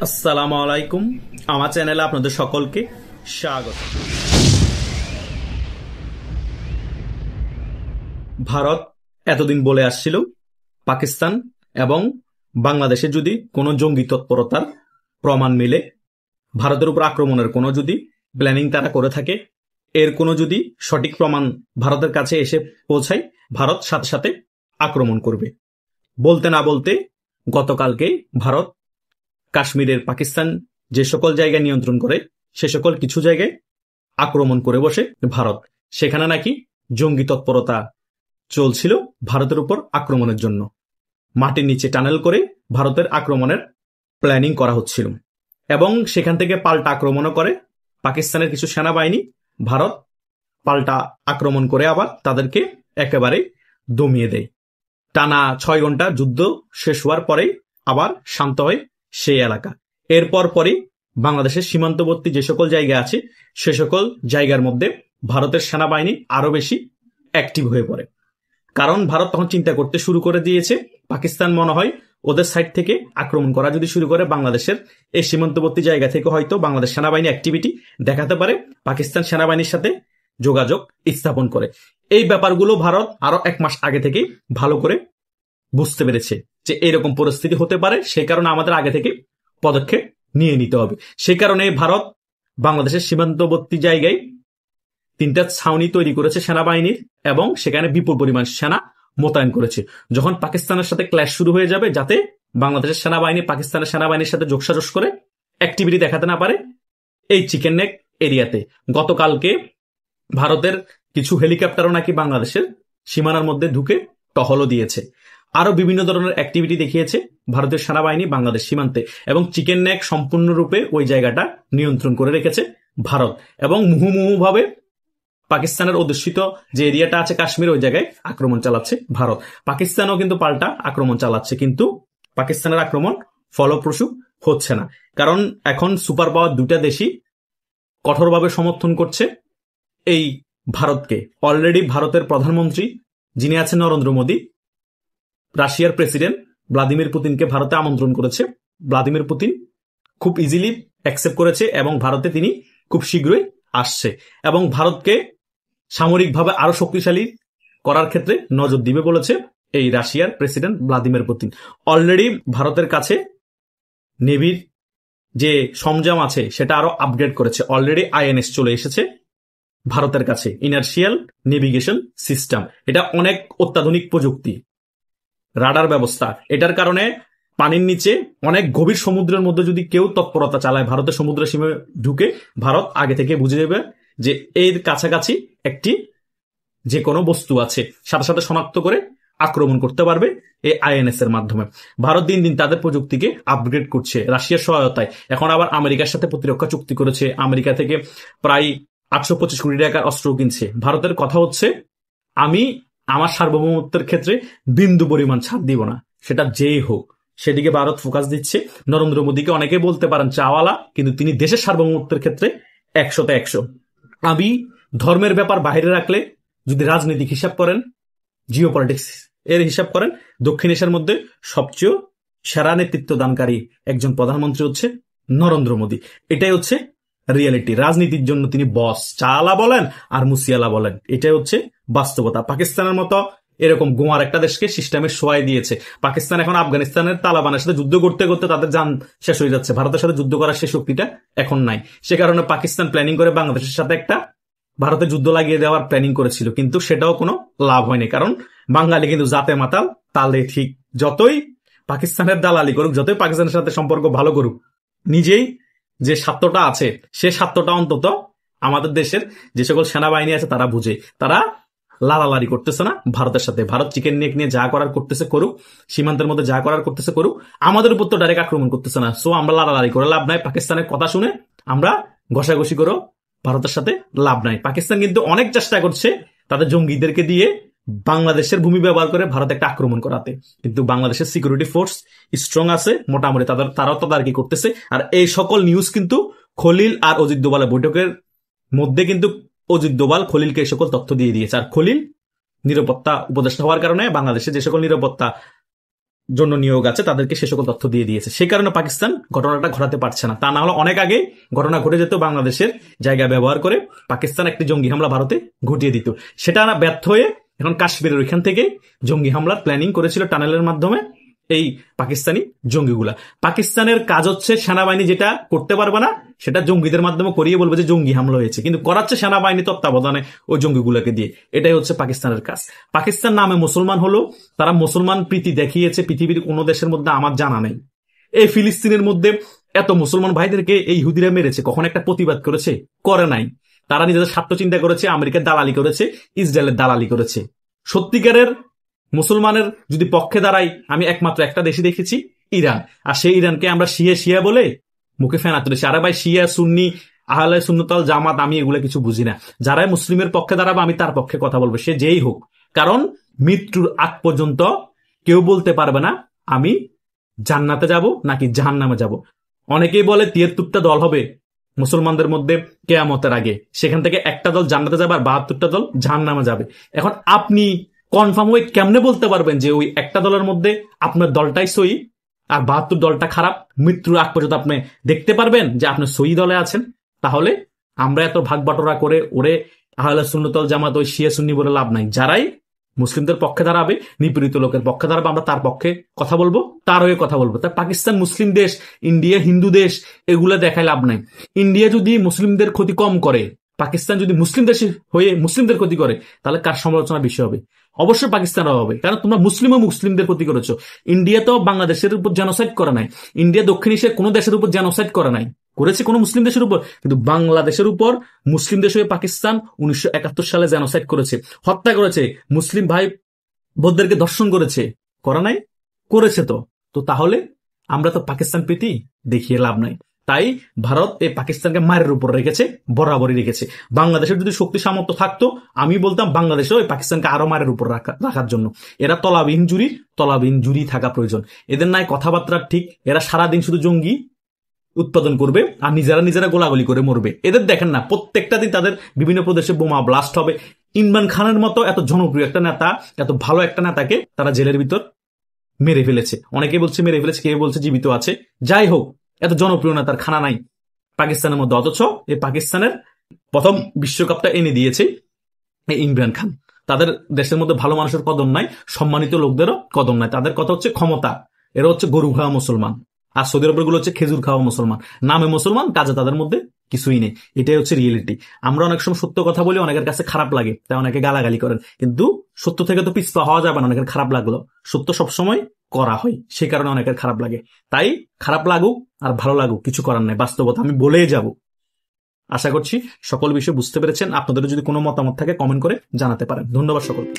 আসসালামু আলাইকুম। আমার চ্যানেলে আপনাদের সকলকে স্বাগত। ভারত এতদিন বলে আসছিল পাকিস্তান এবং বাংলাদেশে যদি কোনো জঙ্গি তৎপরতার প্রমাণ মিলে, ভারতের উপর আক্রমণের কোনো যদি প্ল্যানিং তারা করে থাকে, এর কোনো যদি সঠিক প্রমাণ ভারতের কাছে এসে পৌঁছায়, ভারত সাথে সাথে আক্রমণ করবে। বলতে না বলতে গতকালকে ভারত কাশ্মীরের পাকিস্তান যে সকল জায়গায় নিয়ন্ত্রণ করে সে সকল কিছু জায়গায় আক্রমণ করে বসে ভারত। সেখানে নাকি জঙ্গি তৎপরতা চলছিল ভারতের উপর আক্রমণের জন্য। মাটির নিচে টানেল করে ভারতের আক্রমণের প্ল্যানিং করা হচ্ছিল এবং সেখান থেকে পাল্টা আক্রমণও করে পাকিস্তানের কিছু সেনাবাহিনী। ভারত পাল্টা আক্রমণ করে আবার তাদেরকে একেবারে দমিয়ে দেয়। টানা 6 ঘন্টা যুদ্ধ শেষ হওয়ার পরে আবার শান্ত হয় সেই এলাকা। এরপর পরে বাংলাদেশের সীমান্তবর্তী যে সকল জায়গা আছে সে সকল জায়গার মধ্যে ভারতের সেনাবাহিনী আরো বেশি অ্যাক্টিভ হয়ে পড়ে। কারণ ভারত তখন চিন্তা করতে শুরু করে দিয়েছে, পাকিস্তান মনে হয় ওদের সাইড থেকে আক্রমণ করা যদি শুরু করে, বাংলাদেশের এই সীমান্তবর্তী জায়গা থেকে হয়তো বাংলাদেশ সেনাবাহিনী অ্যাক্টিভিটি দেখাতে পারে, পাকিস্তান সেনাবাহিনীর সাথে যোগাযোগ স্থাপন করে। এই ব্যাপারগুলো ভারত আরো 1 মাস আগে থেকেই ভালো করে বুঝতে পেরেছে যে এরকম পরিস্থিতি হতে পারে। সেই কারণে আমাদের আগে থেকে পদক্ষেপ নিয়ে নিতে হবে। সেই কারণে ভারত বাংলাদেশের সীমান্তবর্তী জায়গায় 3টা ছাউনি তৈরি করেছে সেনাবাহিনীর এবং সেখানে বিপুল পরিমাণ সেনা মোতায়েন করেছে। যখন পাকিস্তানের সাথে ক্ল্যাশ শুরু হয়ে যাবে, যাতে বাংলাদেশের সেনাবাহিনী পাকিস্তানের সেনাবাহিনীর সাথে যোগসাজশ করে অ্যাক্টিভিটি দেখাতে না পারে এই চিকেন নেক এরিয়াতে। গতকালকে ভারতের কিছু হেলিকপ্টারও নাকি বাংলাদেশের সীমানার মধ্যে ঢুকে টহলও দিয়েছে। আরো বিভিন্ন ধরনের অ্যাক্টিভিটি দেখিয়েছে ভারতের সেনাবাহিনী বাংলাদেশ সীমান্তে, এবং চিকেন নেক সম্পূর্ণরূপে ওই জায়গাটা নিয়ন্ত্রণ করে রেখেছে ভারত। এবং মুহুর্মুহুভাবে পাকিস্তানের অধ্যুষিত যে এরিয়াটা আছে কাশ্মীর, ওই জায়গায় আক্রমণ চালাচ্ছে ভারত। পাকিস্তানও কিন্তু পাল্টা আক্রমণ চালাচ্ছে, কিন্তু পাকিস্তানের আক্রমণ ফলপ্রসূ হচ্ছে না। কারণ এখন সুপার পাওয়ার 2টা দেশই কঠোরভাবে সমর্থন করছে এই ভারতকে। অলরেডি ভারতের প্রধানমন্ত্রী যিনি আছেন নরেন্দ্র মোদী, রাশিয়ার প্রেসিডেন্ট ভ্লাদিমির পুতিনকে ভারতে আমন্ত্রণ করেছে। ভ্লাদিমির পুতিন খুব ইজিলি অ্যাকসেপ্ট করেছে এবং ভারতে তিনি খুব শীঘ্রই আসছে এবং ভারতকে সামরিকভাবে আরো শক্তিশালী করার ক্ষেত্রে নজর দিবে বলেছে এই রাশিয়ার প্রেসিডেন্ট ভ্লাদিমির পুতিন। অলরেডি ভারতের কাছে নেভির যে সরঞ্জাম আছে সেটা আরো আপগ্রেড করেছে। অলরেডি আইএনএস চলে এসেছে ভারতের কাছে, ইনার্শিয়াল নেভিগেশন সিস্টেম। এটা অনেক অত্যাধুনিক প্রযুক্তি, রাডার ব্যবস্থা। এটার কারণে পানির নিচে অনেক গভীর সমুদ্রের মধ্যে যদি কেউ তৎপরতা চালায় ভারতের সমুদ্র সীমায় ঢুকে, ভারত আগে থেকে বুঝে যাবে যে এর কাছাকাছি একটি যে কোনো বস্তু আছে, সাথে সাথে শনাক্ত করে আক্রমণ করতে পারবে এই আইএনএস এর মাধ্যমে। ভারত দিন দিন তাদের প্রযুক্তিকে আপগ্রেড করছে রাশিয়ার সহায়তায়। এখন আবার আমেরিকার সাথে প্রতিরক্ষা চুক্তি করেছে, আমেরিকা থেকে প্রায় 825 কোটি টাকার অস্ত্র কিনছে। ভারতের কথা হচ্ছে, আমি আমার সার্বভৌমত্বের ক্ষেত্রে বিন্দু পরিমাণ ছাড় দিব না, সেটা যেই হোক। সেদিকে ভারত ফোকাস দিচ্ছে। নরেন্দ্র মোদীকে অনেকে বলতে পারেন চাওয়ালা, কিন্তু তিনি দেশের সার্বভৌমত্বের ক্ষেত্রে 100তে 100। আমি ধর্মের ব্যাপার বাইরে রাখলে, যদি রাজনৈতিক হিসাব করেন, জিওপলিটিক্স এর হিসাব করেন, দক্ষিণ এশিয়ার মধ্যে সবচেয়ে সেরা নেতৃত্ব দানকারী একজন প্রধানমন্ত্রী হচ্ছে নরেন্দ্র মোদী। এটাই হচ্ছে রিয়েলিটি। রাজনীতির জন্য তিনি বস, চালা বলেন আর মুসিয়ালা বলেন, এটাই হচ্ছে বাস্তবতা। পাকিস্তানের মতো এরকম গোয়ার একটা দেশকে সিস্টেমের সোয়াই দিয়েছে। পাকিস্তান এখন আফগানিস্তানের তালেবানের সাথে যুদ্ধ করতে করতে তাদের যান শেষ হয়ে যাচ্ছে। ভারতের সাথে যুদ্ধ করার সেই শক্তিটা এখন নাই। সে কারণে পাকিস্তান প্ল্যানিং করে বাংলাদেশের সাথে একটা ভারতের যুদ্ধ লাগিয়ে দেওয়ার প্ল্যানিং করেছিল, কিন্তু সেটাও কোনো লাভ হয়নি। কারণ বাঙালি কিন্তু জাতে মাতাল তালে ঠিক। যতই পাকিস্তানের দালালি করুক, যতই পাকিস্তানের সাথে সম্পর্ক ভালো করুক, নিজেই যে স্বার্থটা আছে সে স্বার্থটা অন্তত আমাদের দেশের যে সকল সেনাবাহিনী আছে তারা বুঝে। তারা লালালারি করতেছে না ভারতের সাথে। ভারত চিকেন নেক নিয়ে যা করার করতেছে করুক, সীমান্তের মধ্যে যা করার করতেছে করুক, আমাদের উপর তো ডাইরেক্ট আক্রমণ করতেছে না। সো আমরা লালালারি করে লাভ নাই। পাকিস্তানের কথা শুনে আমরা ঘষাঘষি করে ভারতের সাথে লাভ নাই। পাকিস্তান কিন্তু অনেক চেষ্টা করছে তাদের জঙ্গিদেরকে দিয়ে বাংলাদেশের ভূমি ব্যবহার করে ভারত একটা আক্রমণ করাতে, কিন্তু বাংলাদেশের সিকিউরিটি ফোর্স স্ট্রং আছে মোটামুটি, তারাও তদারকি করতেছে। আর এই সকল নিউজ কিন্তু খলিল আর অজিত দোভালের বৈঠকের মধ্যে কিন্তু অজিত দোভাল খলিলকে এই সকল তথ্য দিয়ে দিয়েছে। আর খলিল নিরাপত্তা উপদেষ্টা হওয়ার কারণে বাংলাদেশে যে সকল নিরাপত্তা জন্য নিয়োগ আছে তাদেরকে সে সকল তথ্য দিয়ে দিয়েছে। সেই কারণে পাকিস্তান ঘটনাটা ঘটাতে পারছে না। তা না হলে অনেক আগে ঘটনা ঘটে যেত, বাংলাদেশের জায়গা ব্যবহার করে পাকিস্তান একটি জঙ্গি হামলা ভারতে ঘটিয়ে দিত। সেটা না ব্যর্থ হয়ে এখন কাশ্মীরের ওইখান থেকে জঙ্গি হামলার প্ল্যানিং করেছিল টানেলের মাধ্যমে এই পাকিস্তানি জঙ্গিগুলা। পাকিস্তানের কাজ হচ্ছে সেনাবাহিনী যেটা করতে পারবে না সেটা জঙ্গিদের মাধ্যমে করিয়ে বলবে যে জঙ্গি হামলা হয়েছে, কিন্তু করাচ্ছে সেনাবাহিনী তত্ত্বাবধানে ওই জঙ্গিগুলোকে দিয়ে। এটাই হচ্ছে পাকিস্তানের কাজ। পাকিস্তান নামে মুসলমান হলো, তারা মুসলমান প্রীতি দেখিয়েছে পৃথিবীর কোনো দেশের মধ্যে আমার জানা নেই। এই ফিলিস্তিনের মধ্যে এত মুসলমান ভাইদেরকে এই ইহুদিরা মেরেছে, কখন একটা প্রতিবাদ করেছে? করে নাই। তারা নিজেদের স্বার্থ চিন্তা করেছে, আমেরিকার দালালি করেছে, ইসরায়েলের দালালি করেছে। সত্যিকারের মুসলমানের যদি পক্ষে দাঁড়াই, আমি একমাত্র একটা দেশই দেখেছি, ইরান। আর সেই ইরানকে আমরা শিয়া বলে মুখে ফেনা তুলেছি। আরে ভাই, শিয়া সুন্নি আহলে সুন্নতাল জামাত আমি এগুলো কিছু বুঝি না। যারাই মুসলিমের পক্ষে দাঁড়াবে আমি তার পক্ষে কথা বলবো, সে যেই হোক। কারণ মৃত্যুর আগ পর্যন্ত কেউ বলতে পারবে না আমি জান্নাতে যাব নাকি জাহান্নামে যাব। অনেকেই বলে 73টা দল হবে মুসলমানদের মধ্যে কিয়ামতের আগে, সেখান থেকে একটা দল জান্নাতে যাবে আর 72টা দল জাহান্নামে যাবে। এখন আপনি কনফার্ম হয়ে কেমনে বলতে পারবেন যে ওই একটা দলের মধ্যে আপনার দলটাই সহি আর 72 দলটা খারাপ? মৃত্যুর আগ পর্যন্ত আপনি দেখতে পারবেন যে আপনি সহি দলে আছেন? তাহলে আমরা এত ভাগ বাটোরা করে ওরে আহলে সুন্নাতুল জামাত ওই শিয়া সুন্নি বলে লাভ নাই। যারাই মুসলিমদের পক্ষে দাঁড়াবে, নিপীড়িত লোকের পক্ষে দাঁড়াবে, আমরা তার পক্ষে কথা বলবো, তার হয়ে কথা বলবো। তা পাকিস্তান মুসলিম দেশ, ইন্ডিয়া হিন্দু দেশ, এগুলো দেখায় লাভ নাই। ইন্ডিয়া যদি মুসলিমদের ক্ষতি কম করে, পাকিস্তান যদি মুসলিম দেশ হয়ে মুসলিমদের ক্ষতি করে, তাহলে কার সমালোচনা বেশি হবে? অবশ্যই পাকিস্তানও হবে, কারণ তোমরা মুসলিম ও মুসলিমদের ক্ষতি করেছো। ইন্ডিয়া তো বাংলাদেশের উপর জেনোসাইড করে নাই, ইন্ডিয়া দক্ষিণ এশিয়ার কোনো দেশের উপর জেনোসাইড করে নাই, করেছে কোনো মুসলিম দেশের উপর, কিন্তু বাংলাদেশের উপর মুসলিম দেশ হয়ে পাকিস্তান 1971 সালে জেনোসাইড করেছে, হত্যা করেছে, মুসলিম ভাই বোনদেরকে ধর্ষণ করেছে। করে নাই? করেছে। তো তাহলে আমরা তো পাকিস্তান প্রীতি দেখিয়ে লাভ নাই। তাই ভারত এই পাকিস্তানকে মায়ের উপর রেখেছে, বরাবরই রেখেছে। বাংলাদেশের যদি শক্তি সামর্থ্য থাকতো, আমি বলতাম বাংলাদেশেও এই পাকিস্তানকে আরো মায়ের উপর রাখার জন্য। এরা তলাবিহীন জুরি থাকা প্রয়োজন। এদের নাই কথাবার্তা ঠিক, এরা সারাদিন শুধু জঙ্গি উৎপাদন করবে আর নিজেরা গোলাগুলি করে মরবে। এদের দেখেন না, প্রত্যেকটা দিন তাদের বিভিন্ন প্রদেশে বোমা ব্লাস্ট হবে। ইমরান খানের মতো এত জনপ্রিয় একটা নেতা, এত ভালো একটা নেতাকে তারা জেলের ভিতর মেরে ফেলেছে। অনেকে বলছে মেরে ফেলেছে, কেউ বলছে জীবিত আছে। যাই হোক, এত জনপ্রিয় নেতার খানা নাই পাকিস্তানের মধ্যে। অথচ এই পাকিস্তানের প্রথম বিশ্বকাপটা এনে দিয়েছে ইমরান খান। তাদের দেশের মধ্যে ভালো মানুষের কদর নাই, সম্মানিত লোকদেরও কদর নাই। তাদের কথা হচ্ছে ক্ষমতা। এরা হচ্ছে গরু খাওয়া মুসলমান, আর সৌদি আরবের গুলো হচ্ছে খেজুর খাওয়া মুসলমান। নামে মুসলমান, কাজে তাদের মধ্যে কিছুই নেই। এটাই হচ্ছে রিয়েলিটি। আমরা অনেক সময় সত্য কথা বলি, অনেকের কাছে খারাপ লাগে, তাই অনেকে গালাগালি করেন, কিন্তু সত্য থেকে তো পিছপা হওয়া যাবে না। অনেকের খারাপ লাগলো, সত্য সবসময় করা হয়, সে কারণে অনেকের খারাপ লাগে। তাই খারাপ লাগুক আর ভালো লাগুক, কিছু করার নাই, বাস্তবতা আমি বলেই যাব। আশা করছি সকল বিষয় বুঝতে পেরেছেন। আপনাদের যদি কোনো মতামত থাকে কমেন্ট করে জানাতে পারেন। ধন্যবাদ সকলকে।